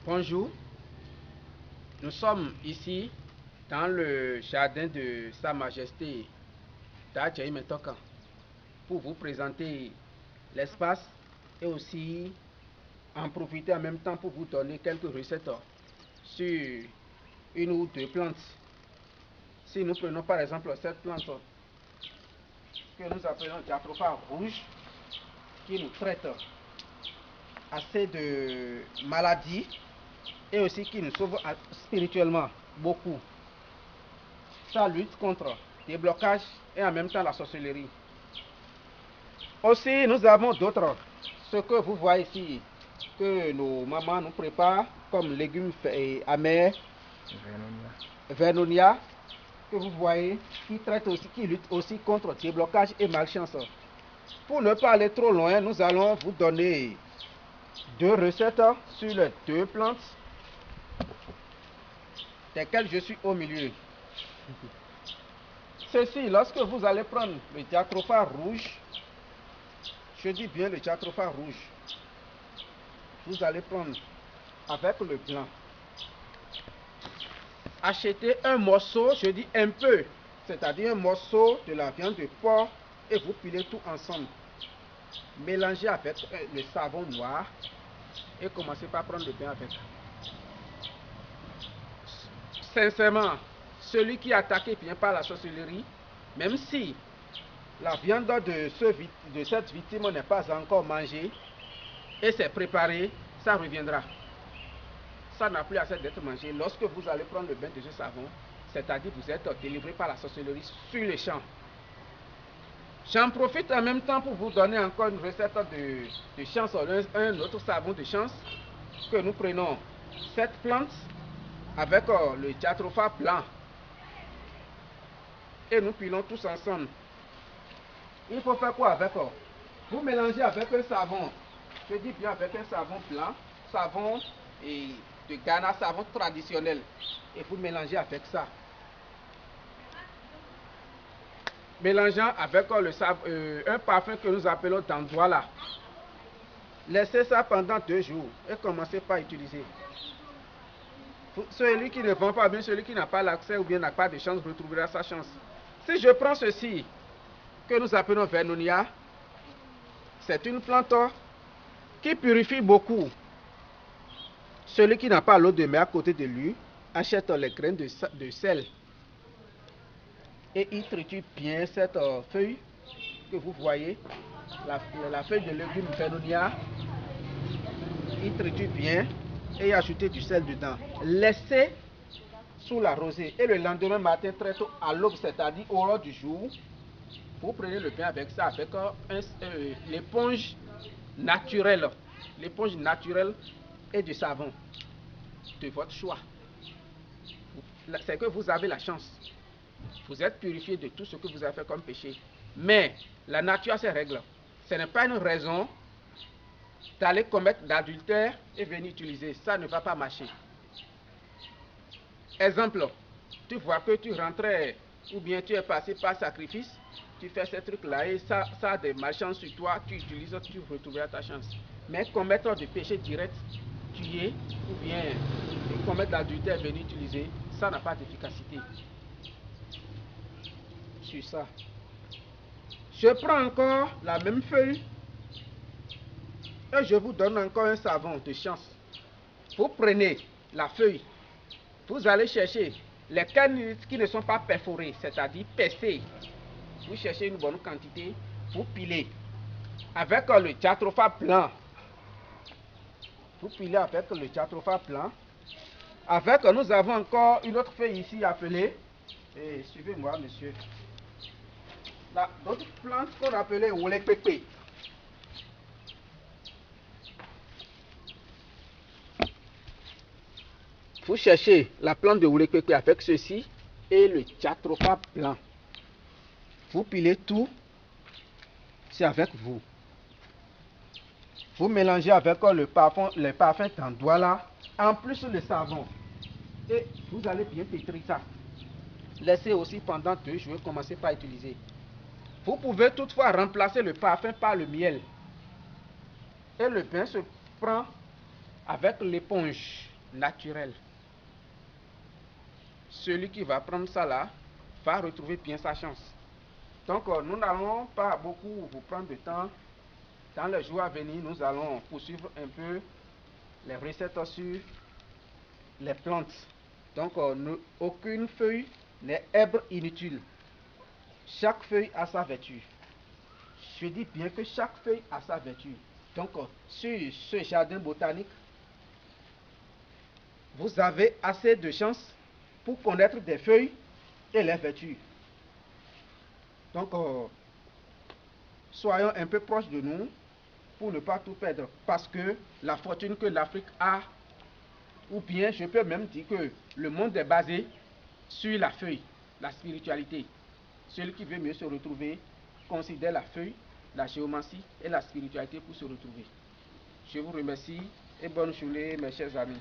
Bonjour, nous sommes ici dans le jardin de Sa Majesté Dadjaï Mentokan pour vous présenter l'espace et aussi en profiter en même temps pour vous donner quelques recettes sur une ou deux plantes. Si nous prenons par exemple cette plante que nous appelons Jatropha rouge, qui nous traite assez de maladies et aussi qui nous sauve spirituellement beaucoup. Ça lutte contre des blocages et en même temps la sorcellerie. Aussi, nous avons d'autres, ce que vous voyez ici, que nos mamans nous préparent comme légumes amers, vernonia, que vous voyez, qui traite aussi, qui lutte aussi contre des blocages et malchance. Pour ne pas aller trop loin, nous allons vous donner deux recettes sur les deux plantes desquelles je suis au milieu. Ceci, lorsque vous allez prendre le Jatropha rouge, je dis bien le Jatropha rouge, vous allez prendre avec le blanc. Achetez un morceau, je dis un peu, c'est-à-dire un morceau de la viande de porc et vous pilez tout ensemble. Mélangez avec le savon noir et commencez par prendre le bain avec. Sincèrement, celui qui est attaqué bien par la sorcellerie, même si la viande de cette victime n'est pas encore mangée et c'est préparé, ça reviendra. Ça n'a plus assez d'être mangé lorsque vous allez prendre le bain de ce savon, c'est-à-dire vous êtes délivré par la sorcellerie sur les champs. J'en profite en même temps pour vous donner encore une recette de chance, un autre savon de chance que nous prenons cette plante avec le Jatropha blanc et nous pilons tous ensemble. Il faut faire quoi avec? Vous mélangez avec un savon, je dis bien avec un savon blanc, savon de Ghana, savon traditionnel, et vous mélangez avec ça. Mélangeant avec un parfum que nous appelons Dandouala. Laissez ça pendant 2 jours et commencez par utiliser. Celui qui ne vend pas bien, celui qui n'a pas l'accès ou bien n'a pas de chance, retrouvera sa chance. Si je prends ceci, que nous appelons Vernonia, c'est une plante qui purifie beaucoup. Celui qui n'a pas l'eau de mer à côté de lui, achète les graines de sel et il triture bien cette feuille que vous voyez, la feuille de légumes Vernonia. Il triture bien et ajouter du sel dedans. Laissez sous la rosée et le lendemain matin très tôt à l'aube, c'est-à-dire au l'heure du jour, vous prenez le bain avec ça, avec l'éponge naturelle, et du savon de votre choix. C'est que vous avez la chance. Vous êtes purifié de tout ce que vous avez fait comme péché. Mais la nature a ses règles. Ce n'est pas une raison d'aller commettre d'adultère et venir utiliser. Ça ne va pas marcher. Exemple, tu vois que tu rentrais ou bien tu es passé par sacrifice, tu fais ces trucs-là et ça a des malchances sur toi, tu utilises, tu retrouveras ta chance. Mais commettre des péchés directs, tuer ou bien commettre d'adultère et venir utiliser, ça n'a pas d'efficacité. Sur ça. Je prends encore la même feuille et je vous donne encore un savon de chance. Vous prenez la feuille, vous allez chercher les cannes qui ne sont pas perforées, c'est-à-dire percées. Vous cherchez une bonne quantité, vous pilez avec le Jatropha blanc. Vous pilez avec le Jatropha blanc. Avec, nous avons encore une autre feuille ici appelée, suivez-moi monsieur, l'autre plante qu'on appelait Wolekpekpe. Vous cherchez la plante de Wolekpekpe avec ceci et le Jatropha blanc. Vous pilez tout, c'est avec vous. Vous mélangez avec le parfum Dandouala, en plus le savon. Et vous allez bien pétrir ça. Laissez aussi pendant 2 jours, commencez par utiliser. Vous pouvez toutefois remplacer le parfum par le miel. Et le bain se prend avec l'éponge. naturel. Celui qui va prendre ça là va retrouver bien sa chance. Donc nous n'allons pas beaucoup vous prendre de temps. Dans les jours à venir, nous allons poursuivre un peu les recettes sur les plantes. Donc aucune feuille n'est herbe inutile. Chaque feuille a sa vertu. Je dis bien que chaque feuille a sa vertu. Donc sur ce jardin botanique, vous avez assez de chance pour connaître des feuilles et les vertus. Donc soyons un peu proches de nous pour ne pas tout perdre. Parce que la fortune que l'Afrique a, ou bien je peux même dire que le monde est basé sur la feuille, la spiritualité. Celui qui veut mieux se retrouver considère la feuille, la géomancie et la spiritualité pour se retrouver. Je vous remercie et bonne journée mes chers amis.